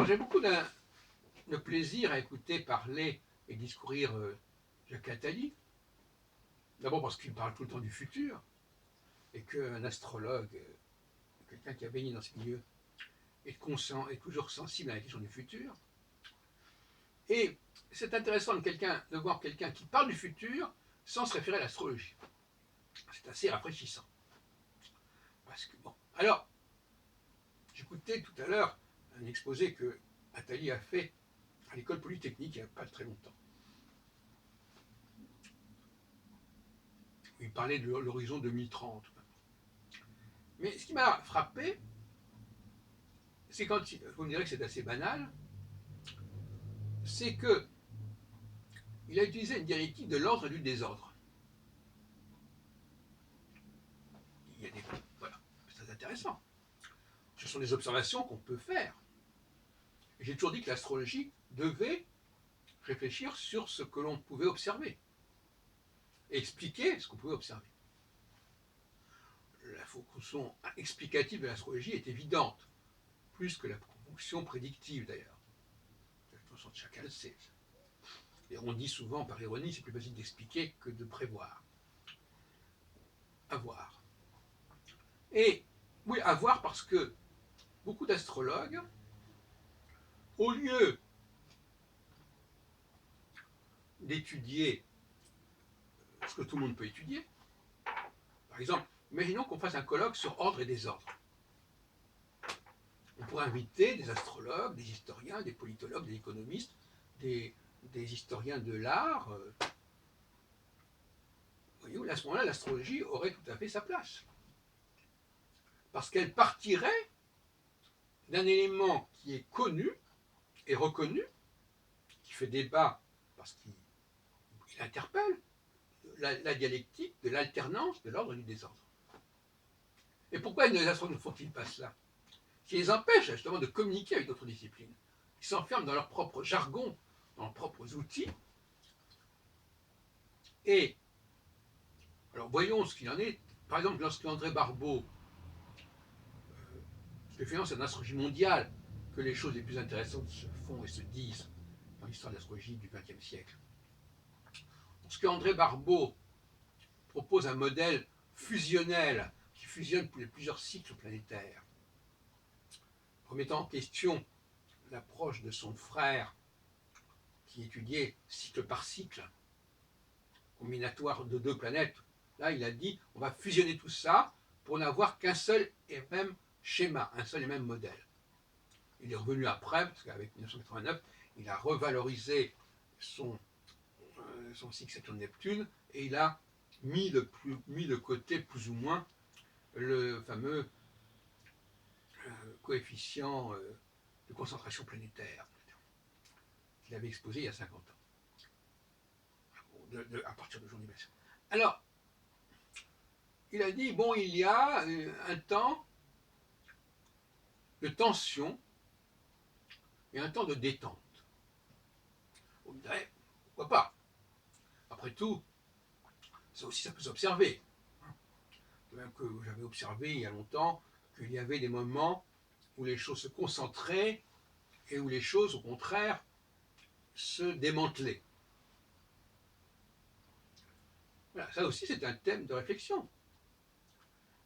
Alors j'ai beaucoup de plaisir à écouter parler et discourir Jacques Attali. D'abord parce qu'il parle tout le temps du futur, et qu'un astrologue, quelqu'un qui a baigné dans ce milieu, est toujours sensible à la question du futur. Et c'est intéressant de voir quelqu'un qui parle du futur sans se référer à l'astrologie. C'est assez rafraîchissant. Parce que, bon. Alors, j'écoutais tout à l'heure un exposé que Attali a fait à l'école polytechnique il n'y a pas très longtemps. Il parlait de l'horizon 2030. Mais ce qui m'a frappé, c'est quand, vous me direz que c'est assez banal, c'est que il a utilisé une dialectique de l'ordre et du désordre. Il y a des, voilà, c'est intéressant. Ce sont des observations qu'on peut faire. J'ai toujours dit que l'astrologie devait réfléchir sur ce que l'on pouvait observer et expliquer ce qu'on pouvait observer. La fonction explicative de l'astrologie est évidente, plus que la fonction prédictive d'ailleurs. De toute façon, chacun le sait. Et on dit souvent, par ironie, c'est plus facile d'expliquer que de prévoir. À voir. Et oui, à voir parce que beaucoup d'astrologues, au lieu d'étudier ce que tout le monde peut étudier, par exemple, imaginons qu'on fasse un colloque sur ordre et désordre. On pourrait inviter des astrologues, des historiens, des politologues, des économistes, des historiens de l'art. Voyez-vous, à ce moment-là, l'astrologie aurait tout à fait sa place. Parce qu'elle partirait d'un élément qui est connu et reconnu, qui fait débat parce qu'il interpelle la dialectique de l'alternance de l'ordre et du désordre. Et pourquoi les astrologues ne font-ils pas cela? Ce qui les empêche justement de communiquer avec d'autres disciplines. Ils s'enferment dans leur propre jargon, dans leurs propres outils. Et alors voyons ce qu'il en est. Par exemple, lorsque André Barbeau, parce que finalement c'est dans l'astrologie mondiale que les choses les plus intéressantes se font et se disent dans l'histoire de l'astrologie du XXe siècle. Lorsque André Barbeau propose un modèle fusionnel qui fusionne plusieurs cycles planétaires, remettant en question l'approche de son frère qui étudiait cycle par cycle, combinatoire de deux planètes. Là, il a dit, on va fusionner tout ça pour n'avoir qu'un seul et même schéma, un seul et même modèle. Il est revenu après, parce qu'avec 1989, il a revalorisé son cycle Saturne-Neptune et il a mis de côté plus ou moins le fameux coefficient de concentration planétaire qu'il avait exposé il y a 50 ans, à partir de jour d'animation. Alors, il a dit, bon, il y a un temps de tension et un temps de détente. On dirait, pourquoi pas? Après tout, ça aussi, ça peut s'observer. De même que j'avais observé il y a longtemps qu'il y avait des moments où les choses se concentraient et où les choses, au contraire, se démantelaient. Voilà, ça aussi, c'est un thème de réflexion.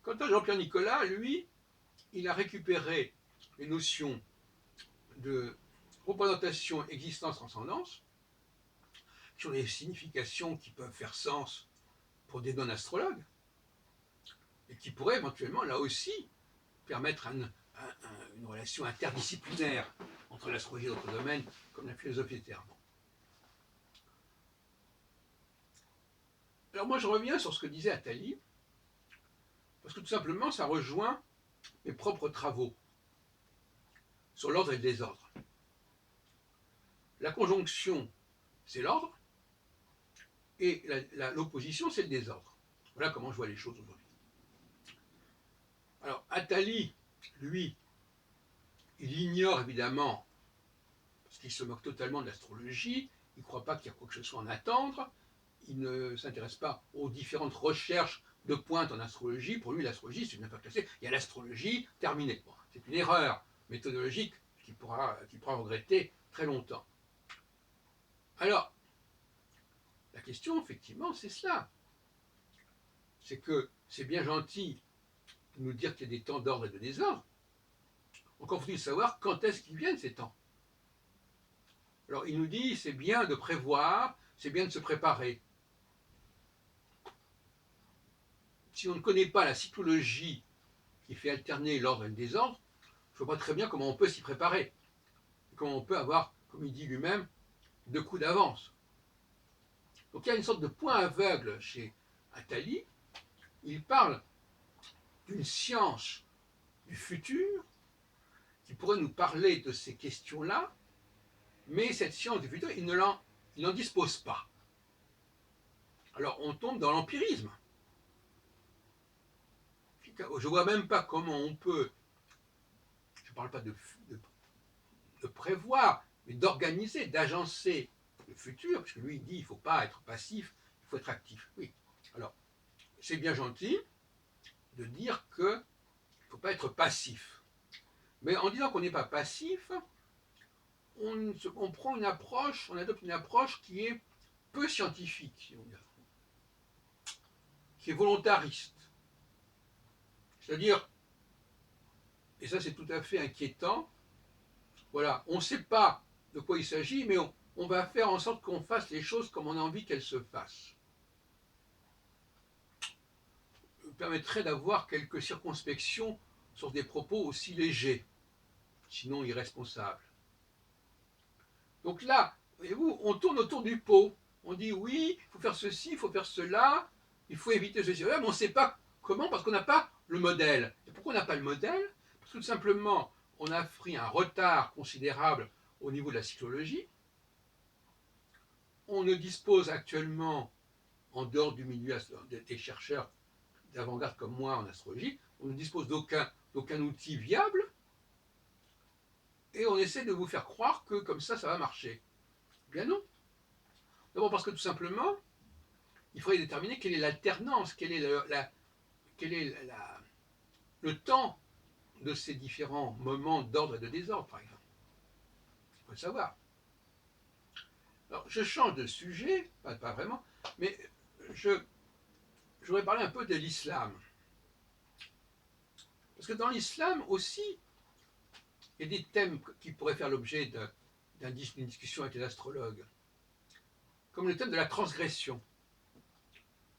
Quant à Jean-Pierre Nicolas, lui, il a récupéré les notions de représentation, existence, transcendance, qui ont des significations qui peuvent faire sens pour des non-astrologues, et qui pourraient éventuellement, là aussi, permettre une relation interdisciplinaire entre l'astrologie et d'autres domaines, comme la philosophie des termes. Alors moi, je reviens sur ce que disait Attali, parce que tout simplement, ça rejoint mes propres travaux sur l'ordre et le désordre. La conjonction, c'est l'ordre, et l'opposition, c'est le désordre. Voilà comment je vois les choses aujourd'hui. Alors, Attali, lui, il ignore évidemment, parce qu'il se moque totalement de l'astrologie, il ne croit pas qu'il y a quoi que ce soit à en attendre, il ne s'intéresse pas aux différentes recherches de pointe en astrologie. Pour lui, l'astrologie, c'est une affaire classée. Il y a l'astrologie, terminée. Bon, c'est une erreur méthodologique qu'il pourra regretter très longtemps. Alors, la question, effectivement, c'est cela. C'est que c'est bien gentil de nous dire qu'il y a des temps d'ordre et de désordre. Encore faut-il savoir quand est-ce qu'ils viennent, ces temps. Alors, il nous dit, c'est bien de prévoir, c'est bien de se préparer. Si on ne connaît pas la cyclologie qui fait alterner l'ordre et le désordre, je ne vois pas très bien comment on peut s'y préparer. Comment on peut avoir, comme il dit lui-même, 2 coups d'avance. Donc il y a une sorte de point aveugle chez Attali. Il parle d'une science du futur qui pourrait nous parler de ces questions-là, mais cette science du futur, il n'en dispose pas. Alors on tombe dans l'empirisme. Je ne vois même pas comment on peut, je ne parle pas de prévoir, mais d'organiser, d'agencer le futur, parce que lui il dit il ne faut pas être passif, il faut être actif. Oui, alors c'est bien gentil de dire qu'il ne faut pas être passif. Mais en disant qu'on n'est pas passif, on prend une approche, on adopte une approche qui est peu scientifique, qui est volontariste. C'est-à-dire, et ça c'est tout à fait inquiétant, voilà, on ne sait pas de quoi il s'agit, mais on va faire en sorte qu'on fasse les choses comme on a envie qu'elles se fassent. Ça permettrait d'avoir quelques circonspection sur des propos aussi légers, sinon irresponsables. Donc là, voyez-vous, on tourne autour du pot. On dit oui, il faut faire ceci, il faut faire cela, il faut éviter ceci, mais on ne sait pas comment parce qu'on n'a pas le modèle. Et pourquoi on n'a pas le modèle? Parce que tout simplement, on a pris un retard considérable au niveau de la cyclologie. On ne dispose actuellement, en dehors du milieu des chercheurs d'avant-garde comme moi en astrologie, on ne dispose d'aucun outil viable, et on essaie de vous faire croire que comme ça va marcher. Bien non. D'abord parce que tout simplement, il faudrait déterminer quelle est l'alternance, quel est le temps de ces différents moments d'ordre et de désordre, par exemple. Il faut le savoir. Alors, je change de sujet, pas vraiment, mais je voudrais parler un peu de l'islam. Parce que dans l'islam aussi, il y a des thèmes qui pourraient faire l'objet d'une discussion avec les astrologues, comme le thème de la transgression.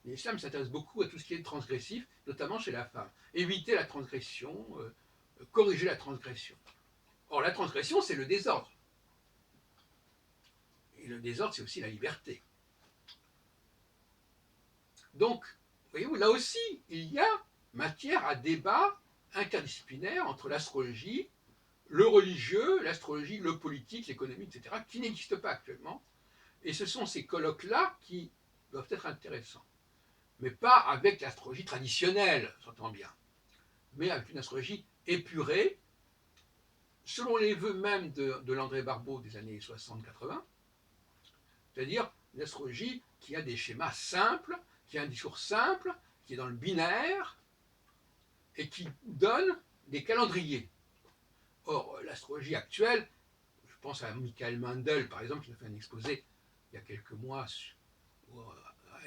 L'islam s'intéresse beaucoup à tout ce qui est transgressif, notamment chez la femme. Éviter la transgression, corriger la transgression. Or, la transgression, c'est le désordre. Et le désordre, c'est aussi la liberté. Donc, voyez-vous, là aussi, il y a matière à débat interdisciplinaire entre l'astrologie, le religieux, l'astrologie, le politique, l'économie, etc., qui n'existent pas actuellement. Et ce sont ces colloques-là qui doivent être intéressants. Mais pas avec l'astrologie traditionnelle, s'entend bien, mais avec une astrologie épurée, selon les vœux même de Landré Barbeau des années 60-80, c'est-à-dire une astrologie qui a des schémas simples, qui a un discours simple, qui est dans le binaire, et qui donne des calendriers. Or, l'astrologie actuelle, je pense à Michael Mendel, par exemple, qui a fait un exposé il y a quelques mois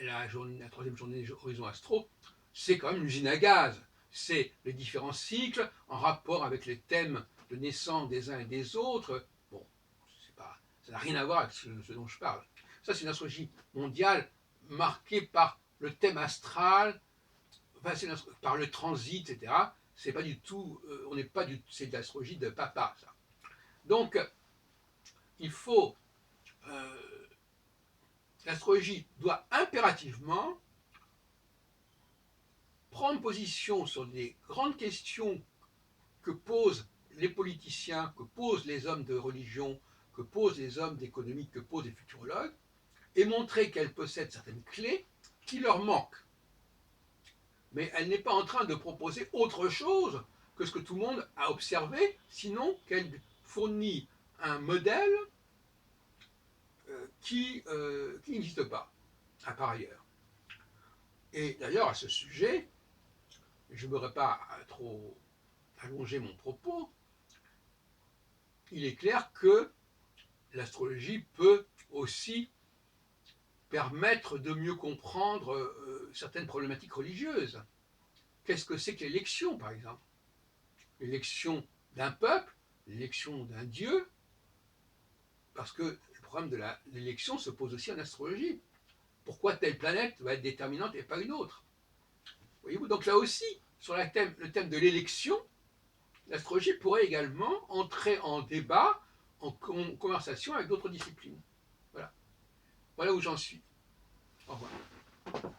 la 3e journée Horizon Astro, c'est quand même une usine à gaz. C'est les différents cycles en rapport avec les thèmes de naissance des uns et des autres. Bon, ça n'a rien à voir avec ce dont je parle. Ça, c'est une astrologie mondiale marquée par le thème astral, enfin, par le transit, etc. C'est pas du tout, on n'est pas du, c'est de l'astrologie de papa, ça. Donc, il faut, l'astrologie doit impérativement prendre position sur des grandes questions que posent les politiciens, que posent les hommes de religion, que posent les hommes d'économie, que posent les futurologues, et montrer qu'elle possède certaines clés qui leur manquent. Mais elle n'est pas en train de proposer autre chose que ce que tout le monde a observé, sinon qu'elle fournit un modèle qui n'existe pas, à part ailleurs. Et d'ailleurs, à ce sujet, je ne voudrais pas trop allonger mon propos, il est clair que l'astrologie peut aussi permettre de mieux comprendre certaines problématiques religieuses. Qu'est-ce que c'est que l'élection, par exemple? L'élection d'un peuple, l'élection d'un dieu, parce que le problème de l'élection se pose aussi en astrologie. Pourquoi telle planète va être déterminante et pas une autre? Voyez-vous, donc là aussi, sur le thème de l'élection, l'astrologie pourrait également entrer en débat, en conversation avec d'autres disciplines. Voilà. Voilà où j'en suis. Au revoir.